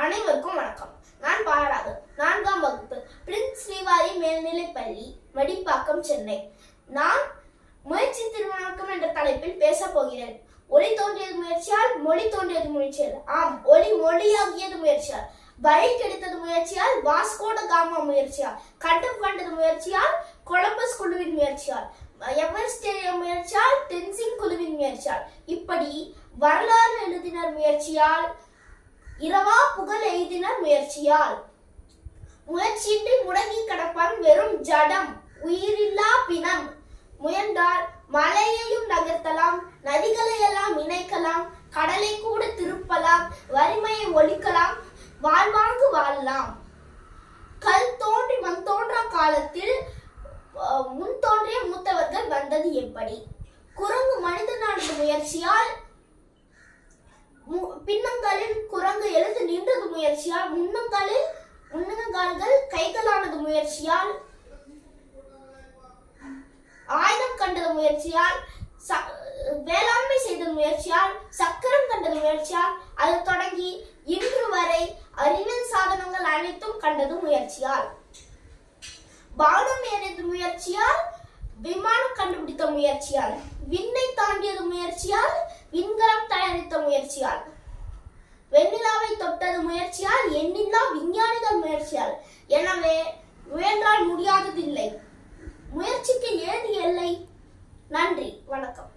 அனைவருக்கும் வணக்கம். நான் பாராது 4ஆம் வகுப்பு பிரின்ஸ் ஸ்ரீவாரி மேல்நிலைப்பள்ளி மடிப்பாக்கம், சென்னை. நான் முயற்சி திருவணக்கம் என்ற தலைப்பில் பேச போகிறேன். ஒளி தோன்றியது முயற்சியால், மொழி தோன்றியது முயற்சியால். ஆம், ஒளி மொழியாகியது முயற்சியால். வழி கிடைத்தது முயற்சியால், வாஸ்கோ ட காமா முயற்சியால். கண்டம் கண்டது முயற்சியால், கொலம்பஸ் குழுவின் முயற்சியால். எவரெஸ்ட் ஏறிய முயற்சியால், தென்சிங் குழுவின் முயற்சியால். இப்படி வரலாறு எழுதினர் முயற்சியால், இரவா புகழ் எய்தினர் முயற்சியால். முயற்சியின்றி முடங்கி கிடப்பான் வெறும் ஜடம், உயிரில்லா பிணம். முயன்றால் மலையையும் நகர்த்தலாம், நதிகளை எல்லாம் இணைக்கலாம், கடலை கூட திருப்பலாம், வறுமையை ஒழிக்கலாம், வாழ்வாங்கு வாழலாம். கல் தோன்றி மண் தோன்றா காலத்தில் முன் தோன்றிய மூத்தவர்கள் வந்தது எப்படி? குரங்கு மனிதனானது முயற்சியால், பின்னங்காலில் குரங்கு எழுந்து நின்றது முயற்சியால், முன்னங்கால்கள் கைகளானது முயற்சியால், ஆயுதம் கண்டது முயற்சியால், வேளாண்மை செய்தது முயற்சியால், சக்கரம் கண்டது முயற்சியால், அது தொடங்கி இன்று வரை அறிவியல் சாதனங்கள் அனைத்தும் கண்டது முயற்சியால். வானம் ஏறியது முயற்சியால், விமானம் கண்டுபிடித்த முயற்சியால், விண்ணை தாண்டியது முயற்சியால், விண்கலம் தயாரித்த முயற்சியால், வெண்ணிலாவை தொட்டது முயற்சியால், எண்ணில்லா விஞ்ஞானிகள் முயற்சியால். எனவே முயன்றால் முடியாததில்லை. முயற்சிக்கு ஏது எல்லை? நன்றி, வணக்கம்.